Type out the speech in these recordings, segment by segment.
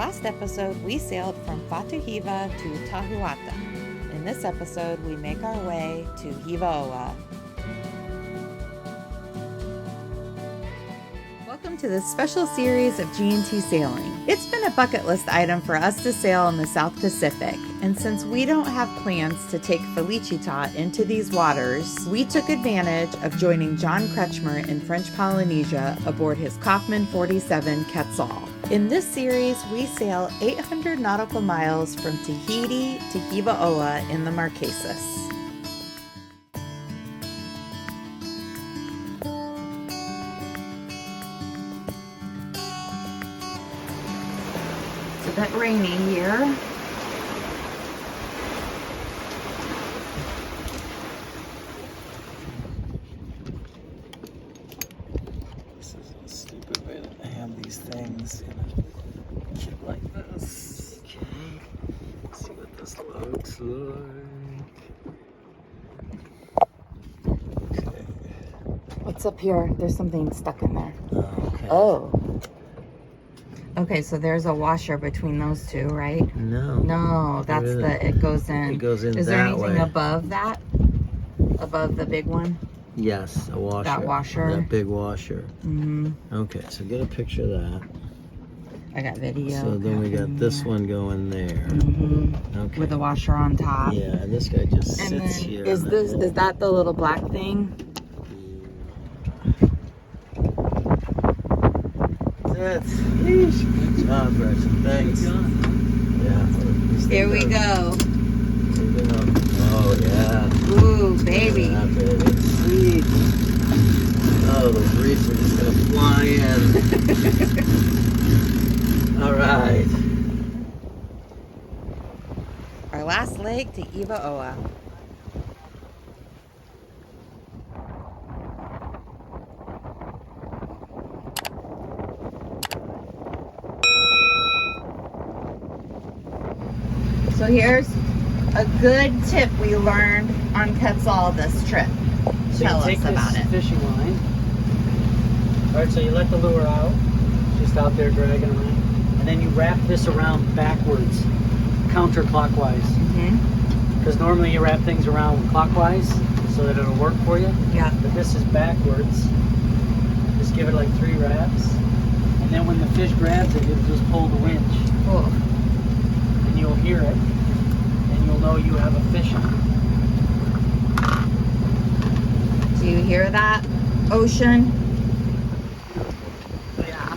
last episode, we sailed from Hiva to Tahuata. In this episode, we make our way to Hiva Oa. Welcome to this special series of G&T Sailing. It's been a bucket list item for us to sail in the South Pacific, and since we don't have plans to take Felicita into these waters, we took advantage of joining John Kretschmer in French Polynesia aboard his Kaufman 47 Quetzal. In this series, we sail 800 nautical miles from Tahiti to Hiva Oa in the Marquesas. It's a bit rainy here. This is a stupid way to have these things in a kit like this. Okay, let's see what this looks like. Okay. What's up here? There's something stuck in there. Okay. Oh. Okay, so there's a washer between those two, right? No. No, that's it goes in. It goes in Is there that anything way. above that? Above the big one? Yes, a washer. That washer? That big washer. Mm-hmm. Okay, so get a picture of that. I got video. So then we got this one going there. Mm-hmm. Okay. With a washer on top. Yeah, and this guy just And sits then here. is that the little black thing? That's good job, Gretchen. Thanks. Yeah. Here we go. Oh yeah. Ooh, baby. Yeah, baby. Sweet. Oh, those reefs are just gonna fly in. All right. Our last leg to Hiva Oa. So here's a good tip we learned on Quetzal this trip. So Tell you take us this about it. fishing line. Alright, so you let the lure out, just out there dragging around. And then you wrap this around backwards, counterclockwise. Mm-hmm. Because normally you wrap things around clockwise so that it'll work for you. Yeah. But this is backwards. Just give it like 3 wraps. And then when the fish grabs it, you'll just pull the winch. Cool. And you'll hear it. And you'll know you have a fish on. Do you hear that, ocean? Yeah.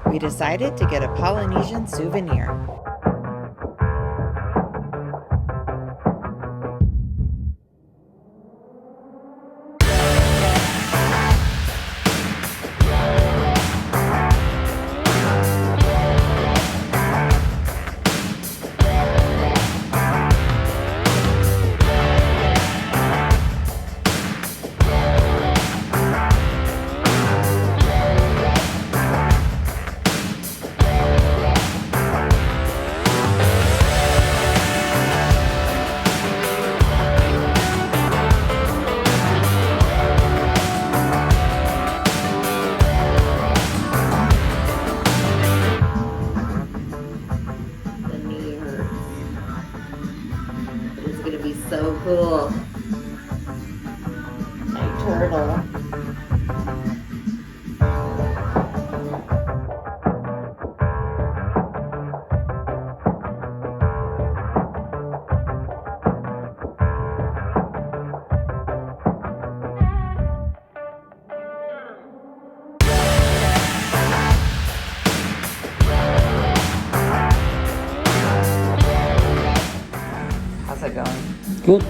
We decided to get a Polynesian souvenir. So cool. A turtle. How's it going? Good.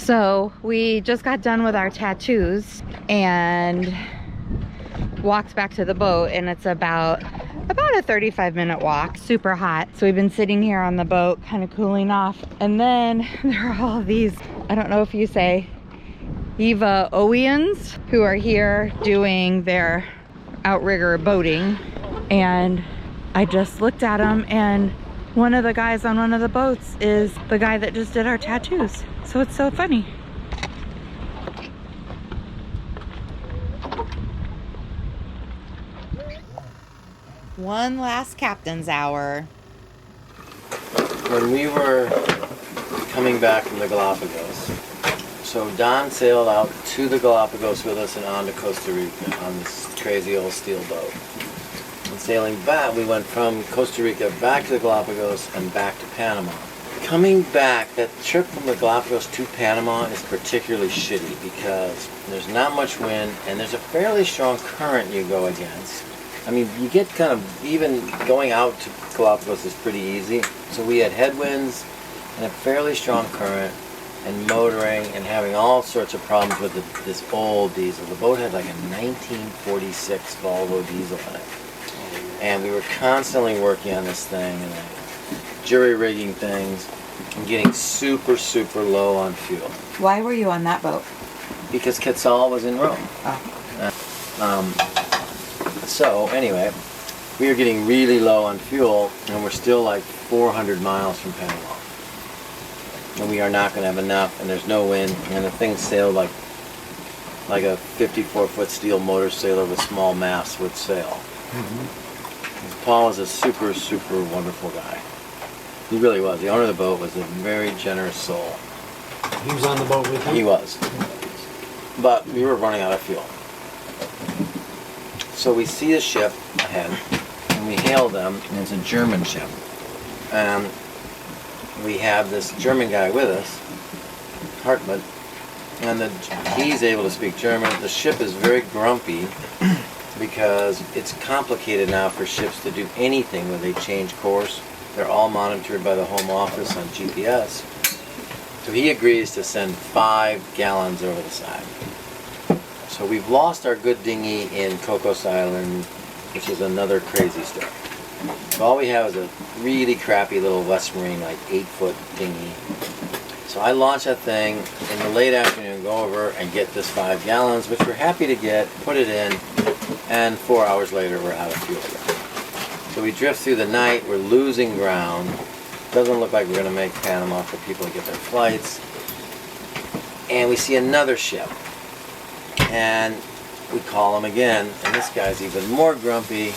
So we just got done with our tattoos and walked back to the boat, and it's about a 35-minute walk, super hot. So we've been sitting here on the boat kind of cooling off, and then there are all these, I don't know if you say Hiva Oians, who are here doing their outrigger boating. And I just looked at them, and one of the guys on one of the boats is the guy that just did our tattoos. So it's so funny. One last captain's hour. When we were coming back from the Galapagos, so Don sailed out to the Galapagos with us and on to Costa Rica on this crazy old steel boat. And sailing back, we went from Costa Rica back to the Galapagos and back to Panama. Coming back, that trip from the Galapagos to Panama is particularly shitty because there's not much wind and there's a fairly strong current you go against. I mean, you get kind of, even going out to Galapagos is pretty easy. So we had headwinds and a fairly strong current and motoring and having all sorts of problems with this old diesel. The boat had like a 1946 Volvo diesel in it. And we were constantly working on this thing and jury rigging things and getting super, super low on fuel. Why were you on that boat? Because Quetzal was in Rome. Oh. So anyway, we were getting really low on fuel, and we're still like 400 miles from Panama. And we are not going to have enough, and there's no wind, and the thing sailed like a 54-foot steel motor sailor with small masts would sail. Mm-hmm. Paul was a super, super wonderful guy. He really was. The owner of the boat was a very generous soul. He was on the boat with you? He was. But we were running out of fuel. So we see a ship ahead, and we hail them, and it's a German ship. And we have this German guy with us, Hartmut, and he's able to speak German. The ship is very grumpy because it's complicated now for ships to do anything when they change course. They're all monitored by the Home Office on GPS. So he agrees to send 5 gallons over the side. So we've lost our good dinghy in Cocos Island, which is another crazy story. So all we have is a really crappy little West Marine, like 8-foot dinghy. So I launch that thing in the late afternoon, go over and get this 5 gallons, which we're happy to get, put it in, and 4 hours later we're out of fuel again. So we drift through the night, we're losing ground. Doesn't look like we're going to make Panama for people to get their flights. And we see another ship. And we call him again, and this guy's even more grumpy,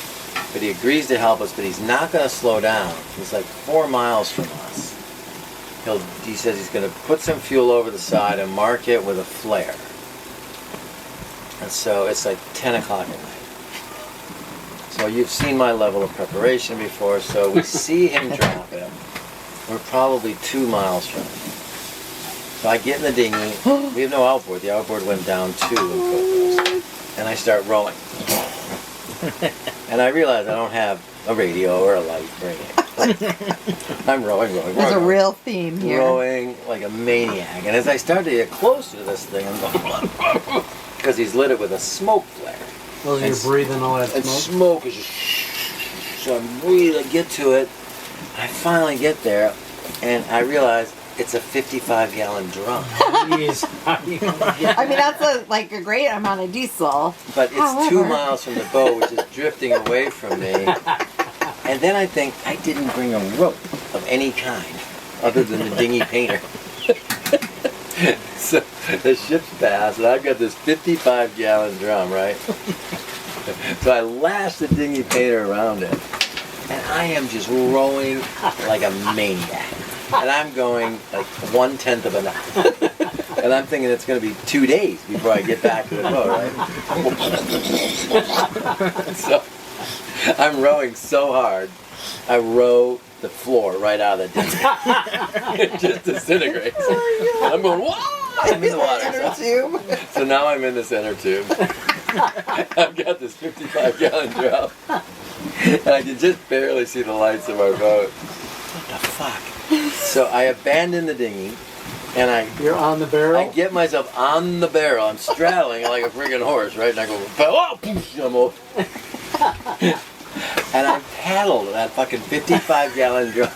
but he agrees to help us, but he's not going to slow down. He's like 4 miles from us. He says he's going to put some fuel over the side and mark it with a flare. And so it's like 10 o'clock at night. So you've seen my level of preparation before, so we see him drop him. We're probably 2 miles from him. So I get in the dinghy. We have no outboard. The outboard went down too in Cocos. And I start rowing. And I realize I don't have a radio or a light or anything. I'm rowing. There's a real theme here. Rowing like a maniac. And as I start to get closer to this thing, I'm going, because he's lit it with a smoke flare. Well, you're breathing all that smoke? And smoke is just, so I'm really get to it. I finally get there, and I realize it's a 55-gallon drum. Jeez. I mean, that's like a great amount of diesel. But it's 2 miles from the boat, which is drifting away from me. And then I think I didn't bring a rope of any kind other than the dinghy painter. So the ship's passed, and I've got this 55-gallon drum, right? So I lash the dinghy painter around it, and I am just rowing like a maniac. And I'm going like 1/10 of a knot. And I'm thinking it's going to be 2 days before I get back to the boat, right? So I'm rowing so hard, I row the floor right out of the dinghy. It just disintegrates. And I'm going, whoa! I'm in the water. So now I'm in the center tube. I've got this 55-gallon drum. And I can just barely see the lights of our boat. What the fuck? So I abandon the dinghy, And You're on the barrel? I get myself on the barrel. I'm straddling like a friggin' horse, right? And I go, oh, poof, I'm over. And I paddled that fucking 55-gallon drum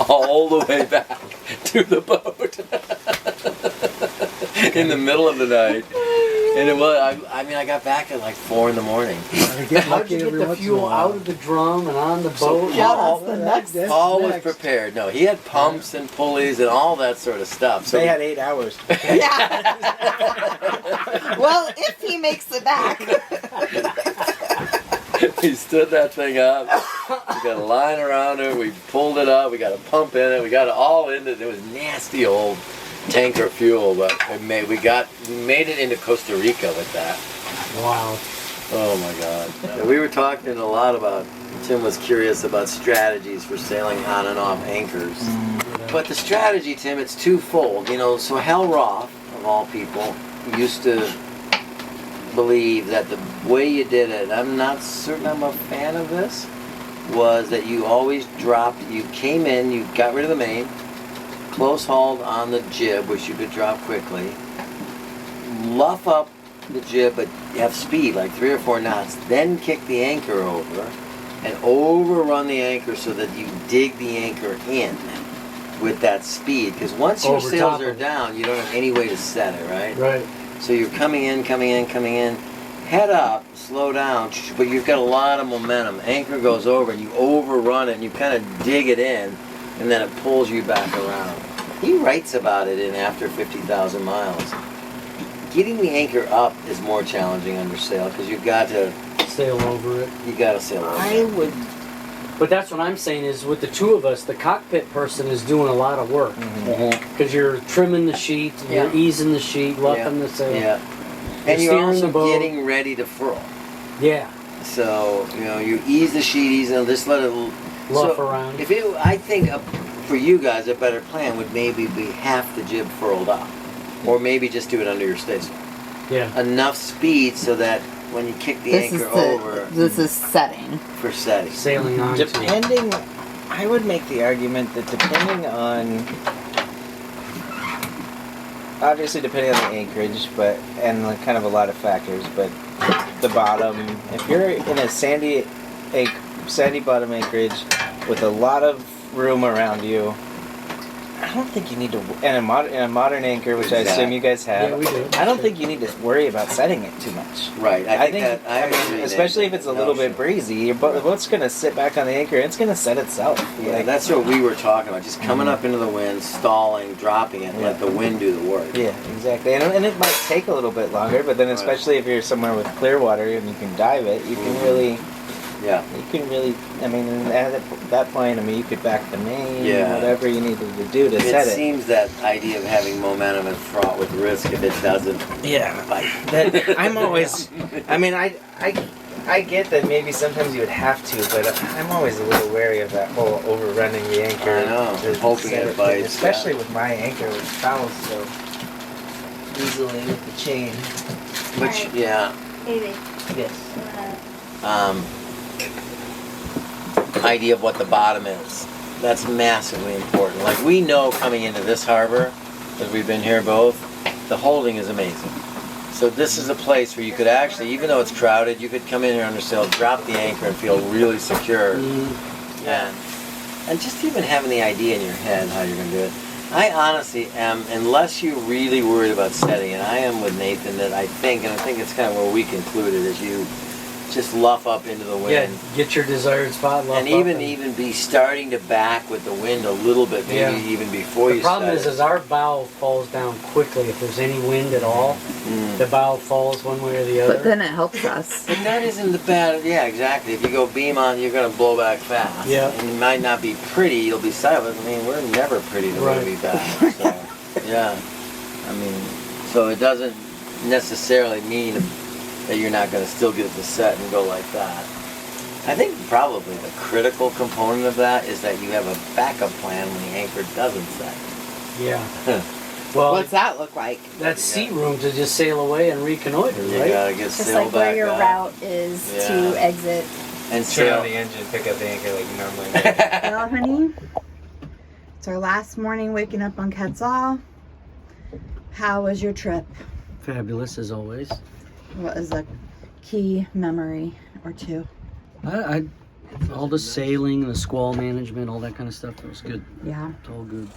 all the way back to the boat in the middle of the night. And it was, I mean, I got back at like 4 in the morning. How'd you get the fuel out of the drum and on the boat? Paul was prepared. No, he had pumps and pulleys and all that sort of stuff. So they had 8 hours. Yeah. Well, if he makes it back. We stood that thing up. We got a line around it. We pulled it up. We got a pump in it. We got it all in it. It was nasty old tanker fuel, but we made it into Costa Rica with that. Wow. Oh my God. We were talking a lot about, Tim was curious about strategies for sailing on and off anchors. But the strategy, Tim, it's twofold. You know, so Hal Roth, of all people, used to believe that the way you did it, I'm not certain I'm a fan of this, was that you always dropped, you came in, you got rid of the main, close hauled on the jib, which you could drop quickly, luff up the jib, but you have speed, like 3 or 4 knots, then kick the anchor over, and overrun the anchor so that you dig the anchor in with that speed, because once your sails are down, you don't have any way to set it, right? Right. So you're coming in, head up, slow down, but you've got a lot of momentum. Anchor goes over and you overrun it and you kind of dig it in, and then it pulls you back around. He writes about it in After 50,000 Miles. Getting the anchor up is more challenging under sail because you've got to sail over it. You got to sail over I it. would. But that's what I'm saying is with the two of us, the cockpit person is doing a lot of work. Because you're trimming the sheet, you're easing the sheet, luffing the sail. Yeah. And you're also getting ready to furl. Yeah. So, you know, you ease the sheet, just let it luff around. I think for you guys, a better plan would maybe be half the jib furled up. Or maybe just do it under your staysail. Yeah. Enough speed so that when you kick the anchor over... This is setting. For setting. Sailing on. Depending... I would make the argument that depending on... Obviously depending on the anchorage, and kind of a lot of factors, but the bottom... If you're in a sandy bottom anchorage with a lot of room around you, I don't think you need to, in a modern anchor, which I assume you guys have. Yeah, we do. I don't think you need to worry about setting it too much. Right. I think especially if it's a little bit breezy, your boat's going to sit back on the anchor. And it's going to set itself. Yeah, that's what we were talking about. Just coming up into the wind, stalling, dropping it, and let the wind do the work. Yeah, exactly. And it might take a little bit longer, but then especially if you're somewhere with clear water and you can dive it, you can really. Yeah. You can really, I mean, at that point, you could back the main, whatever you needed to do to set it. It seems that idea of having momentum and fraught with risk if it doesn't. Yeah. I'm always, I get that maybe sometimes you would have to, but I'm always a little wary of that whole overrunning the anchor. I know. Hoping it bites. Especially with my anchor, which fouls so easily with the chain. Which, Maybe. Yes. Idea of what the bottom is. That's massively important. Like we know coming into this harbor, as we've been here both, the holding is amazing. So this is a place where you could actually, even though it's crowded, you could come in here under sail, drop the anchor and feel really secure. And just even having the idea in your head how you're going to do it. I honestly am, unless you're really worried about setting, and I am with Nathan that I think it's kind of where we concluded, is you just luff up into the wind. Yeah, get your desired spot, luff and up. even be starting to back with the wind a little bit, maybe even before you start. The problem is our bow falls down quickly. If there's any wind at all, the bow falls one way or the other. But then it helps us. And that isn't the bad, exactly. If you go beam on, you're going to blow back fast. Yeah. And it might not be pretty, you'll be silent. I mean, we're never pretty to be fast. So, so it doesn't necessarily mean that you're not going to still get the set and go like that. I think probably the critical component of that is that you have a backup plan when the anchor doesn't set. Yeah. Well, what's that look like? That's seat room to just sail away and reconnoiter, You right? gotta get Just sail like back where your up. route is to exit. And Turn sail. on the engine, pick up the anchor like you normally do. Well, honey, it's our last morning waking up on Quetzal. How was your trip? Fabulous as always. What is a key memory or two? I all the sailing, the squall management, all that kind of stuff, that was good. Yeah. It's all good.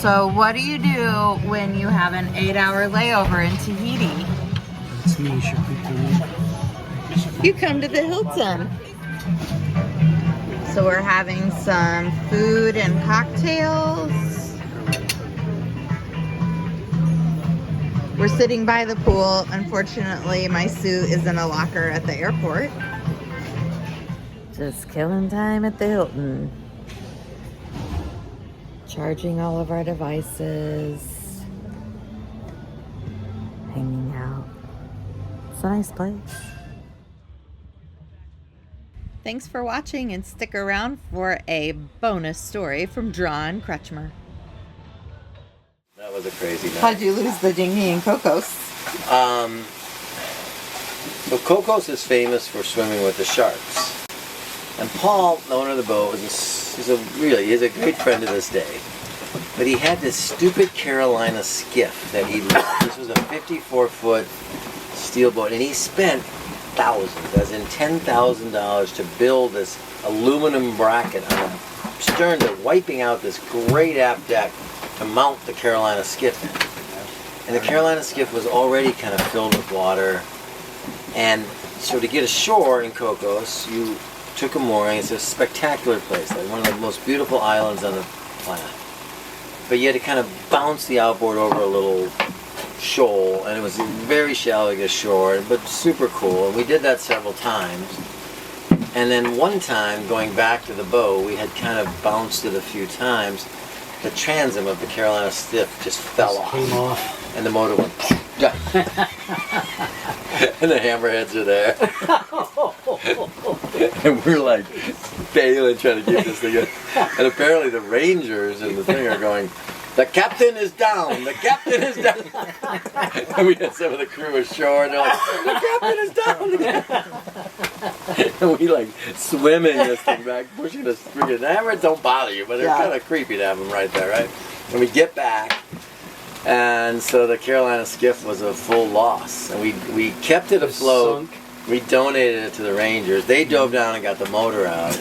So what do you do when you have an 8-hour layover in Tahiti? It's me, Shakutan. You come to the Hilton. So we're having some food and cocktails. We're sitting by the pool. Unfortunately, my suit is in a locker at the airport. Just killing time at the Hilton. Charging all of our devices. Hanging out. It's a nice place. Thanks for watching, and stick around for a bonus story from Drawn Kretschmer. That was a crazy night. How'd you lose the dinghy in Cocos? So Cocos is famous for swimming with the sharks. And Paul, the owner of the boat, he's a great friend to this day. But he had this stupid Carolina skiff that he loved. This was a 54-foot steel boat, and he spent thousands, as in $10,000, to build this aluminum bracket on the stern, to wiping out this great aft deck to mount the Carolina skiff in. And the Carolina skiff was already kind of filled with water. And so to get ashore in Cocos, you took a mooring. It's a spectacular place, like one of the most beautiful islands on the planet. But you had to kind of bounce the outboard over a little shoal, and it was very shallow to get ashore, but super cool. And we did that several times. And then one time, going back to the boat, we had kind of bounced it a few times. The transom of the Carolina skiff just fell off. Came off. And the motor went. And the hammerheads are there. And we're like bailing, trying to keep this thing in. And apparently the rangers and the thing are going, "The captain is down! The captain is down!" And we had some of the crew ashore, and they're like, "The captain is down!" And we like swimming this thing back, pushing this freaking hammerheads don't bother you, but they're kind of creepy to have them right there, right? And we get back. And so the Carolina skiff was a full loss, and we kept it afloat. We donated it to the Rangers. They dove down and got the motor out.